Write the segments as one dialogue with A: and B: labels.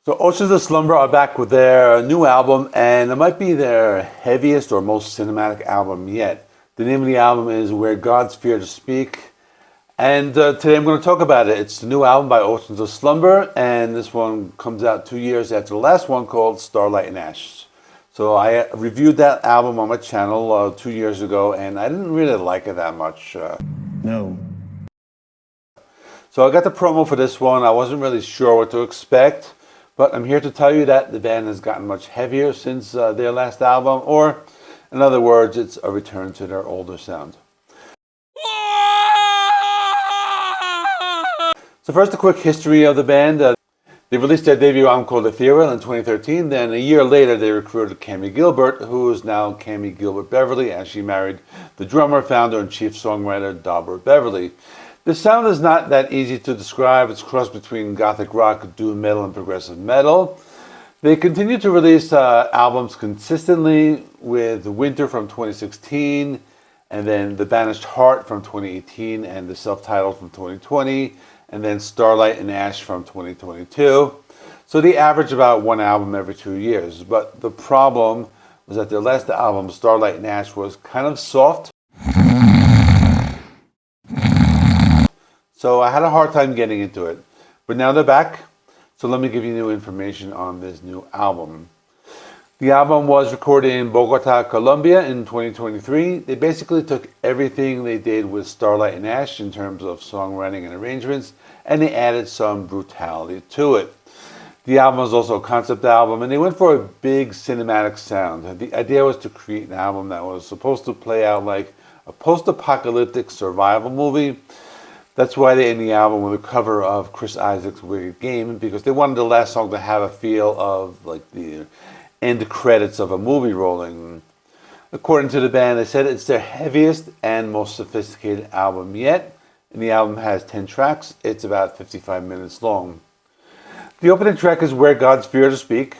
A: So Oceans of Slumber are back with their new album, and it might be their heaviest or most cinematic album yet. The name of the album is Where Gods Fear to Speak, and today I'm going to talk about it. It's the new album by Oceans of Slumber, and this one comes out 2 years after the last one called Starlight Ash. So I reviewed that album on my channel 2 years ago, and I didn't really like it that much.
B: No.
A: So I got the promo for this one. I wasn't really sure what to expect. But I'm here to tell you that the band has gotten much heavier since their last album, or in other words, it's a return to their older sound. So first, a quick history of the band. They released their debut album called Ethereal in 2013. Then a year later, they recruited Cammie Gilbert, who is now Cammie Gilbert Beverly, as she married the drummer, founder, and chief songwriter, Dalbert Beverly. The sound is not that easy to describe. It's a cross between gothic rock, doom metal, and progressive metal. They continue to release albums consistently, with Winter from 2016, and then The Banished Heart from 2018, and the self-titled from 2020, and then Starlight and Ash from 2022. So they average about one album every 2 years. But the problem was that their last album, Starlight and Ash, was kind of soft. So I had a hard time getting into it, but now they're back. So let me give you new information on this new album. The album was recorded in Bogota, Colombia in 2023. They basically took everything they did with Starlight and Ash in terms of songwriting and arrangements, and they added some brutality to it. The album was also a concept album, and they went for a big cinematic sound. The idea was to create an album that was supposed to play out like a post-apocalyptic survival movie. That's why they end the album with a cover of Chris Isaak's Wicked Game, because they wanted the last song to have a feel of like the end credits of a movie rolling. According to the band, they said it's their heaviest and most sophisticated album yet, and the album has 10 tracks. It's about 55 minutes long. The opening track is Where Gods Fear to Speak.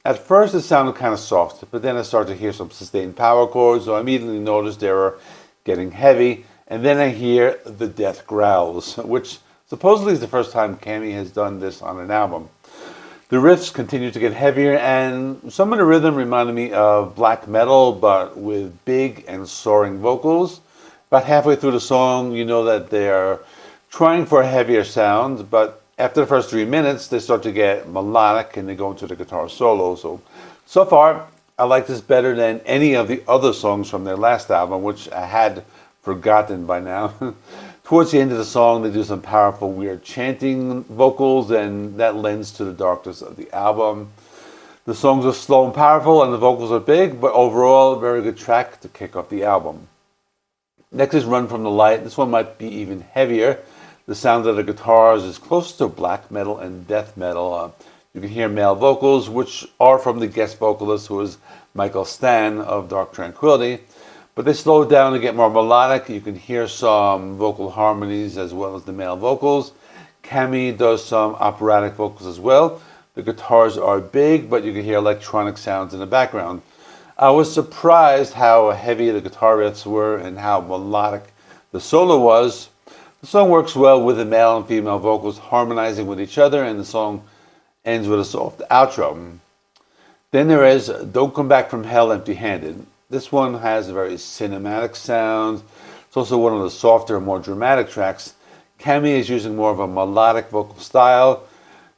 A: At first it sounded kind of soft, but then I started to hear some sustained power chords, so I immediately noticed they were getting heavy. And then I hear the death growls, which supposedly is the first time Cammie has done this on an album. The riffs continue to get heavier, and some of the rhythm reminded me of black metal, but with big and soaring vocals. About halfway through the song, you know that they're trying for a heavier sound, but after the first 3 minutes, they start to get melodic and they go into the guitar solo. So far, I like this better than any of the other songs from their last album, which I had forgotten by now. Towards the end of the song, they do some powerful, weird chanting vocals, and that lends to the darkness of the album. The songs are slow and powerful, and the vocals are big, but overall, a very good track to kick off the album. Next is Run From the Light. This one might be even heavier. The sound of the guitars is close to black metal and death metal. You can hear male vocals, which are from the guest vocalist, who is Michael Stan of Dark Tranquillity. But they slow it down to get more melodic. You can hear some vocal harmonies as well as the male vocals. Cammie does some operatic vocals as well. The guitars are big, but you can hear electronic sounds in the background. I was surprised how heavy the guitar riffs were and how melodic the solo was. The song works well with the male and female vocals harmonizing with each other, and the song ends with a soft outro. Then there is Don't Come Back From Hell Empty-Handed. This one has a very cinematic sound. It's also one of the softer, more dramatic tracks. Cammie is using more of a melodic vocal style.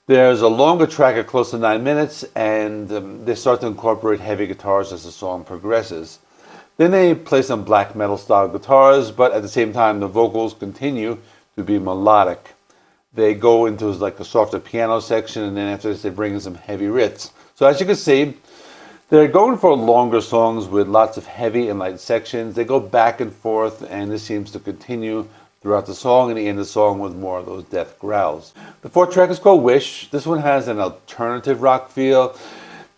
A: There's a longer track at close to 9 minutes, and they start to incorporate heavy guitars as the song progresses. Then they play some black metal style guitars, but at the same time the vocals continue to be melodic. They go into like a softer piano section, and then after this they bring in some heavy riffs. So as you can see, they're going for longer songs with lots of heavy and light sections. They go back and forth, and this seems to continue throughout the song, and they end the song with more of those death growls. The fourth track is called Wish. This one has an alternative rock feel.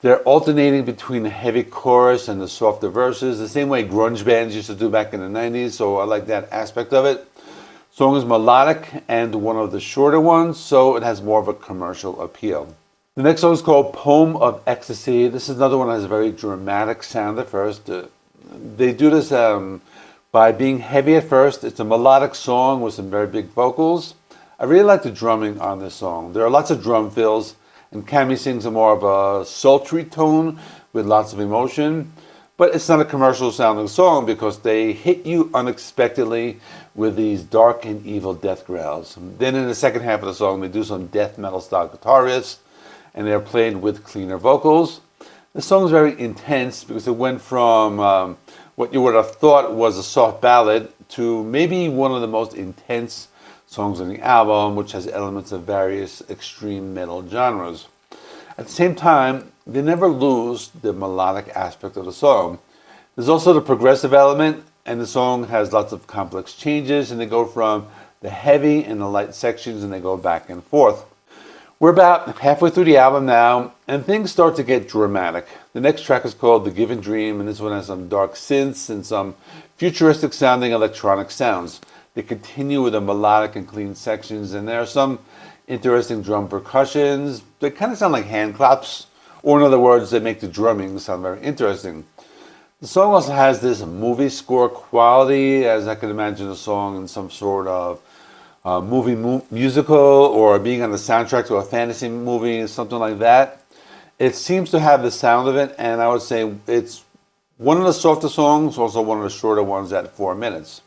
A: They're alternating between the heavy chorus and the softer verses, the same way grunge bands used to do back in the 90s, so I like that aspect of it. The song is melodic and one of the shorter ones, so it has more of a commercial appeal. The next song is called Poem of Ecstasy. This is another one that has a very dramatic sound at first. They do this by being heavy at first. It's a melodic song with some very big vocals. I really like the drumming on this song. There are lots of drum fills, and Cammie sings a more of a sultry tone with lots of emotion. But it's not a commercial sounding song because they hit you unexpectedly with these dark and evil death growls. Then in the second half of the song, they do some death metal style guitar riffs, and they're played with cleaner vocals. The song is very intense because it went from what you would have thought was a soft ballad to maybe one of the most intense songs on the album, which has elements of various extreme metal genres. At the same time, they never lose the melodic aspect of the song. There's also the progressive element, and the song has lots of complex changes, and they go from the heavy and the light sections, and they go back and forth. We're about halfway through the album now, and things start to get dramatic. The next track is called The Given Dream, and this one has some dark synths and some futuristic sounding electronic sounds. They continue with the melodic and clean sections, and there are some interesting drum percussions. They kind of sound like hand claps, or in other words, they make the drumming sound very interesting. The song also has this movie score quality, as I can imagine a song in some sort of musical, or being on the soundtrack to a fantasy movie, something like that. It seems to have the sound of it, and I would say it's one of the softer songs, also one of the shorter ones at 4 minutes.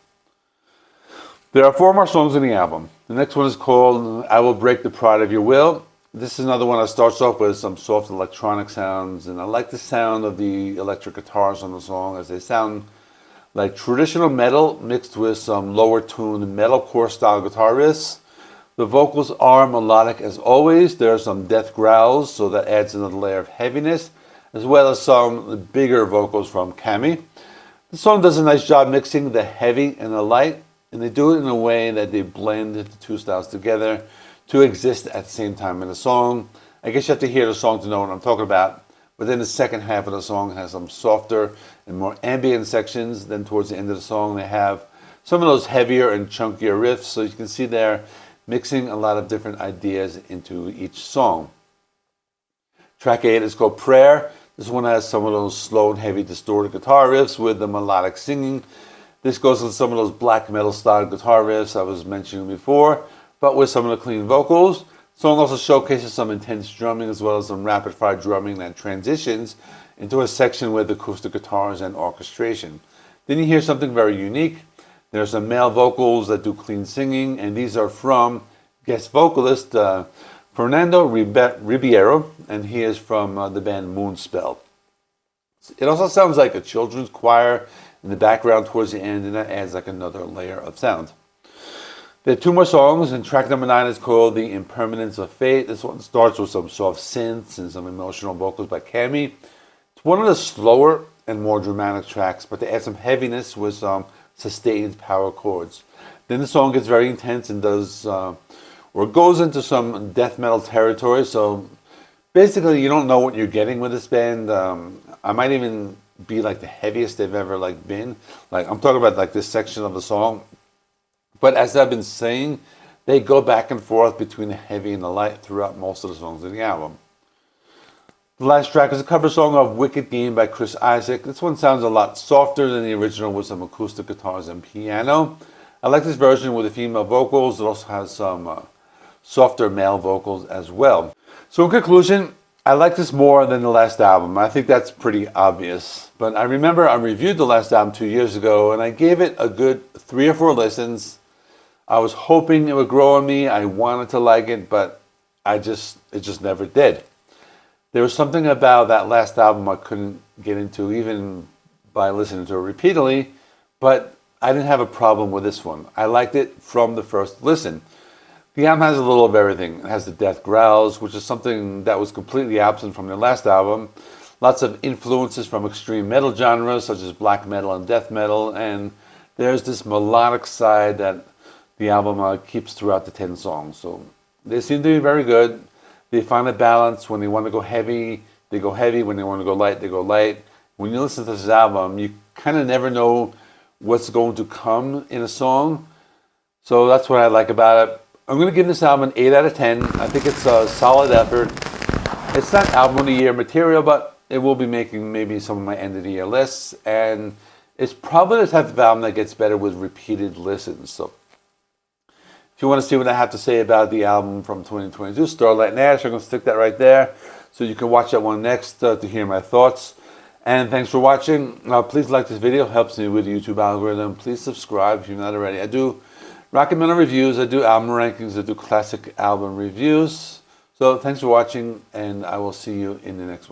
A: There are 4 more songs in the album. The next one is called I Will Break the Pride of Your Will. This is another one that starts off with some soft electronic sounds, and I like the sound of the electric guitars on the song, as they sound like traditional metal mixed with some lower tuned metalcore style guitar riffs. The vocals are melodic as always. There are some death growls, so that adds another layer of heaviness, as well as some bigger vocals from Cammie. The song does a nice job mixing the heavy and the light, and they do it in a way that they blend the two styles together to exist at the same time in the song. I guess you have to hear the song to know what I'm talking about. But then the second half of the song has some softer and more ambient sections. Then towards the end of the song, they have some of those heavier and chunkier riffs. So you can see they're mixing a lot of different ideas into each song. Track 8 is called Prayer. This one has some of those slow and heavy distorted guitar riffs with the melodic singing. This goes with some of those black metal style guitar riffs I was mentioning before, but with some of the clean vocals. The song also showcases some intense drumming as well as some rapid fire drumming that transitions into a section with acoustic guitars and orchestration. Then you hear something very unique. There's some male vocals that do clean singing, and these are from guest vocalist Fernando Ribeiro, and he is from the band Moonspell. It also sounds like a children's choir in the background towards the end, and that adds like another layer of sound. There are 2 more songs, and track number 9 is called The Impermanence of Fate. This one starts with some soft synths and some emotional vocals by Cammie. It's one of the slower and more dramatic tracks, but they add some heaviness with some sustained power chords. Then the song gets very intense and goes into some death metal territory. So basically, you don't know what you're getting with this band. I might even be like the heaviest they've ever been. Like I'm talking about like this section of the song. But as I've been saying, they go back and forth between the heavy and the light throughout most of the songs in the album. The last track is a cover song of Wicked Game by Chris Isaak. This one sounds a lot softer than the original with some acoustic guitars and piano. I like this version with the female vocals. It also has some softer male vocals as well. So in conclusion, I like this more than the last album. I think that's pretty obvious. But I remember I reviewed the last album 2 years ago, and I gave it a good 3 or 4 listens. I was hoping it would grow on me. I wanted to like it, but it just never did. There was something about that last album I couldn't get into, even by listening to it repeatedly, but I didn't have a problem with this one. I liked it from the first listen. The album has a little of everything. It has the death growls, which is something that was completely absent from their last album. Lots of influences from extreme metal genres, such as black metal and death metal, and there's this melodic side that the album keeps throughout the 10 songs. So they seem to be very good. They find a balance. When they want to go heavy, they go heavy. When they want to go light, they go light. When you listen to this album, you kind of never know what's going to come in a song. So that's what I like about it. I'm going to give this album an 8 out of 10. I think it's a solid effort. It's not album of the year material, but it will be making maybe some of my end of the year lists. And it's probably the type of album that gets better with repeated listens. So If you want to see what I have to say about the album from 2022, Starlight Ash, I'm going to stick that right there. So you can watch that one next to hear my thoughts. And thanks for watching. Please like this video. It helps me with the YouTube algorithm. Please subscribe if you're not already. I do recommended reviews. I do album rankings. I do classic album reviews. So thanks for watching, and I will see you in the next one.